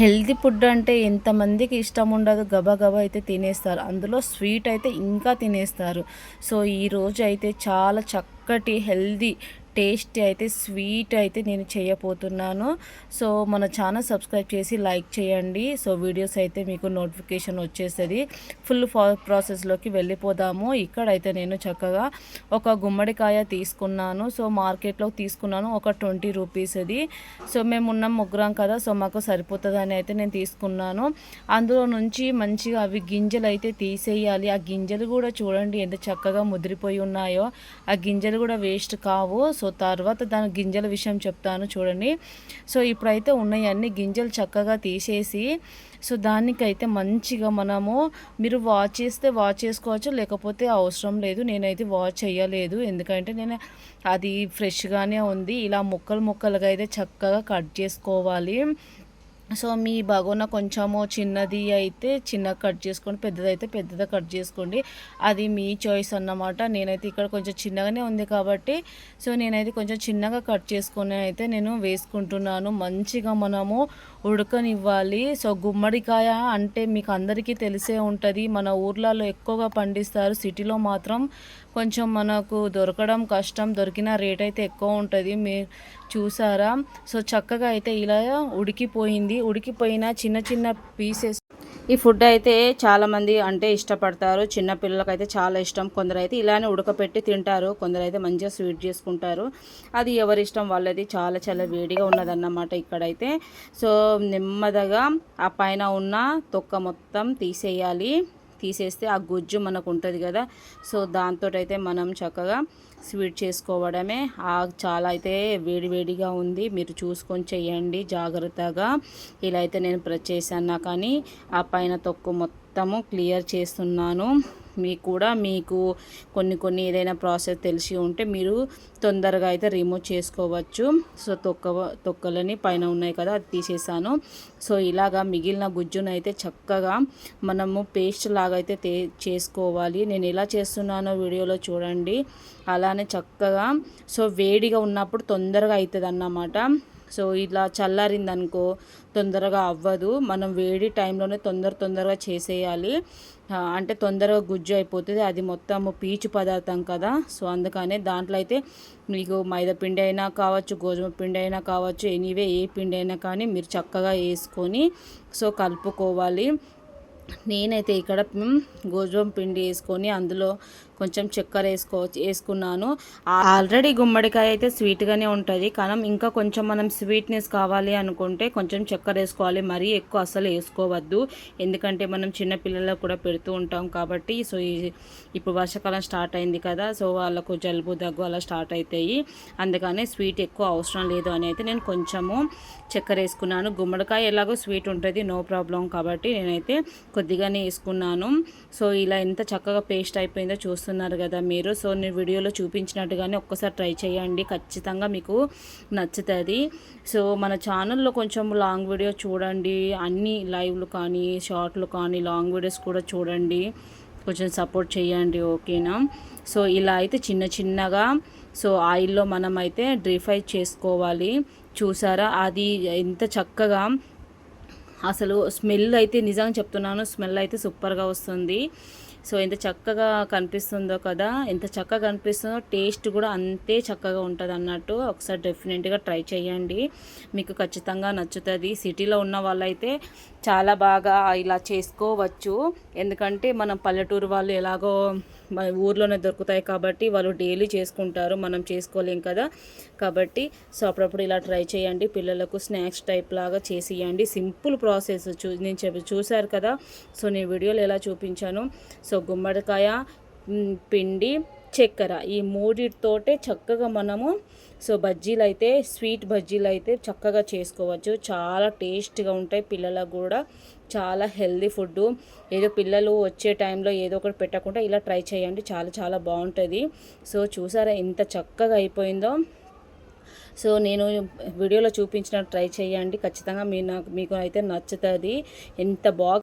Healthy food అంటే ఎంతమందికి ఇష్టం ఉండదు, గబగబా అయితే తినేస్తారు. అందులో స్వీట్ అయితే ఇంకా తినేస్తారు. సో ఈరోజు అయితే చాలా చక్కటి హెల్తీ టేస్టీ అయితే స్వీట్ అయితే నేను చేయబోతున్నాను. సో మన ఛానల్ సబ్స్క్రైబ్ చేసి లైక్ చేయండి. సో వీడియోస్ అయితే మీకు నోటిఫికేషన్ వచ్చేస్తుంది. ఫుల్ ప్రాసెస్లోకి వెళ్ళిపోదాము. ఇక్కడైతే నేను చక్కగా ఒక గుమ్మడికాయ తీసుకున్నాను. సో మార్కెట్లో తీసుకున్నాను, ఒక 20 రూపీస్ అది. సో మేము ఉన్నాం ముగ్గురం కదా, సో మాకు సరిపోతుందని అయితే నేను తీసుకున్నాను. అందులో నుంచి మంచిగా అవి గింజలు అయితే తీసేయాలి. ఆ గింజలు కూడా చూడండి ఎంత చక్కగా ముదిరిపోయి ఉన్నాయో. ఆ గింజలు కూడా వేస్ట్ కావు. సో తర్వాత దాని గింజల విషయం చెప్తాను చూడండి. సో ఇప్పుడైతే ఉన్నాయి అన్ని గింజలు చక్కగా తీసేసి, సో దానికైతే మంచిగా మనము, మీరు వాష్ చేస్తే వాష్ చేసుకోవచ్చు, లేకపోతే అవసరం లేదు. నేనైతే వాష్ చేయలేదు, ఎందుకంటే నేను అది ఫ్రెష్గానే ఉంది. ఇలా ముక్కలు ముక్కలుగా అయితే చక్కగా కట్ చేసుకోవాలి. సో మీ బగోన కొంచెము చిన్నది అయితే చిన్నగా కట్ చేసుకోండి, పెద్దదైతే పెద్దగా కట్ చేసుకోండి. అది మీ చాయిస్ అన్నమాట. నేనైతే ఇక్కడ కొంచెం చిన్నగానే ఉంది కాబట్టి సో నేనైతే కొంచెం చిన్నగా కట్ చేసుకొని అయితే నేను వేసుకుంటున్నాను. మంచిగా మనము ఉడకనివ్వాలి. సో గుమ్మడికాయ అంటే మీకు అందరికీ తెలిసే ఉంటుంది, మన ఊర్లలో ఎక్కువగా పండిస్తారు. సిటీలో మాత్రం కొంచెం మనకు దొరకడం కష్టం, దొరికిన రేట్ అయితే ఎక్కువ ఉంటుంది. మీరు చూసారా? సో చక్కగా అయితే ఇలా ఉడికిపోయిన చిన్న చిన్న పీసెస్. ఈ ఫుడ్ అయితే చాలామంది అంటే ఇష్టపడతారు. చిన్న పిల్లలకైతే చాలా ఇష్టం. కొందరైతే ఇలానే ఉడకపెట్టి తింటారు, కొందరైతే మంచిగా స్వీట్ చేసుకుంటారు. అది ఎవరి ఇష్టం వాళ్ళది. చాలా చాలా వేడిగా ఉన్నదన్నమాట ఇక్కడైతే. సో నెమ్మదిగా ఆ పైన ఉన్న తొక్క మొత్తం తీసేయాలి. తీసేస్తే ఆ గుజ్జు మనకు ఉంటుంది కదా, సో దాంతో అయితే మనం చక్కగా స్వీట్ చేసుకోవడమే. చాలా అయితే వేడివేడిగా ఉంది, మీరు చూసుకొని చేయండి జాగ్రత్తగా. ఇలా అయితే నేను ప్రెస్ చేశాను, కానీ ఆ పైన తొక్కు మొత్తము క్లియర్ చేస్తున్నాను. మీకు కొన్ని ఏదైనా ప్రాసెస్ తెలిసి ఉంటే మీరు తొందరగా అయితే రిమూవ్ చేసుకోవచ్చు. సో తొక్కలని పైన ఉన్నాయి కదా, అది తీసేసాను. సో ఇలాగా మిగిలిన గుజ్జును అయితే చక్కగా మనము పేస్ట్ లాగా అయితే చేసుకోవాలి. నేను ఎలా చేస్తున్నానో వీడియోలో చూడండి. అలానే చక్కగా సో వేడిగా ఉన్నప్పుడు తొందరగా అవుతుంది అన్నమాట. సో ఇలా చల్లారిందనుకో తొందరగా అవ్వదు. మనం వేడి టైంలోనే తొందరగా చేసేయాలి. అంటే తొందరగా గుజ్జు అయిపోతుంది. అది మొత్తం పీచు పదార్థం కదా, సో అందుకనే దాంట్లో అయితే మీకు మైదా పిండి అయినా కావచ్చు, గోధుమ పిండి అయినా కావచ్చు, ఎనీవే ఏ పిండి అయినా కానీ మీరు చక్కగా వేసుకొని సో కలుపుకోవాలి. నేనైతే ఇక్కడ గోధుమ పిండి వేసుకొని అందులో కొంచెం చక్కెర వేసుకున్నాను. ఆల్రెడీ గుమ్మడికాయ అయితే స్వీట్గానే ఉంటుంది, కానీ ఇంకా కొంచెం మనం స్వీట్నెస్ కావాలి అనుకుంటే కొంచెం చక్కెర వేసుకోవాలి. మరీ ఎక్కువ అసలు వేసుకోవద్దు, ఎందుకంటే మనం చిన్న పిల్లలకు కూడా పెడుతూ ఉంటాం కాబట్టి. సో ఇప్పుడు వర్షాకాలం స్టార్ట్ అయింది కదా, సో వాళ్ళకు జలుబు దగ్గు అలా స్టార్ట్ అవుతాయి. అందుకని స్వీట్ ఎక్కువ అవసరం లేదు అని అయితే నేను కొంచెము చక్కెర వేసుకున్నాను. గుమ్మడికాయ ఎలాగో స్వీట్ ఉంటుంది, నో ప్రాబ్లం, కాబట్టి నేనైతే కొద్దిగానే వేసుకున్నాను. సో ఇలా ఎంత చక్కగా పేస్ట్ అయిపోయిందో చూస్తున్నారు కదా మీరు. సో నేను వీడియోలో చూపించినట్టుగానే ఒక్కసారి ట్రై చేయండి, ఖచ్చితంగా మీకు నచ్చుతుంది. సో మన ఛానల్లో కొంచెం లాంగ్ వీడియో చూడండి, అన్ని లైవ్లు కానీ షార్ట్లు కానీ లాంగ్ వీడియోస్ కూడా చూడండి, కొంచెం సపోర్ట్ చేయండి, ఓకేనా. సో ఇలా అయితే చిన్నగా సో ఆయిల్లో మనం అయితే డీప్ ఫ్రై చేసుకోవాలి. చూసారా అది ఎంత చక్కగా, అసలు స్మెల్ అయితే నిజంగా చెప్తున్నాను, స్మెల్ అయితే సూపర్గా వస్తుంది. సో ఎంత చక్కగా కనిపిస్తుందో కదా, ఎంత చక్కగా కనిపిస్తుందో టేస్ట్ కూడా అంతే చక్కగా ఉంటుంది అన్నట్టు. ఒకసారి డెఫినెట్గా ట్రై చేయండి, మీకు ఖచ్చితంగా నచ్చుతుంది. సిటీలో ఉన్న వాళ్ళైతే చాలా బాగా ఇలా చేసుకోవచ్చు, ఎందుకంటే మనం పల్లెటూరు వాళ్ళు ఎలాగో మన ఊర్లోనే దొరుకుతాయి కాబట్టి వాళ్ళు డైలీ చేసుకుంటారు, మనం చేసుకోలేం కదా. కాబట్టి సో అప్పుడప్పుడు ఇలా ట్రై చేయండి, పిల్లలకు స్నాక్స్ టైప్ లాగా చేసి ఇవ్వండి. సింపుల్ ప్రాసెస్ నేను చూశారు కదా. సో నేను వీడియోలో ఎలా చూపించాను. సో గుమ్మడికాయ, పిండి, చక్కెర, ఈ మూడితోటే చక్కగా మనము సో బజ్జీలు అయితే స్వీట్ బజ్జీలు అయితే చక్కగా చేసుకోవచ్చు. చాలా టేస్ట్గా ఉంటాయి, పిల్లలకు కూడా చాలా హెల్దీ ఫుడ్. ఏదో పిల్లలు వచ్చే టైంలో ఏదో ఒకటి పెట్టకుండా ఇలా ట్రై చేయండి, చాలా చాలా బాగుంటుంది. సో చూసారా ఎంత చక్కగా అయిపోయిందో. సో నేను వీడియోలో చూపించినట్టు ట్రై చేయండి, ఖచ్చితంగా మీకు అయితే నచ్చుతుంది. ఎంత బాగా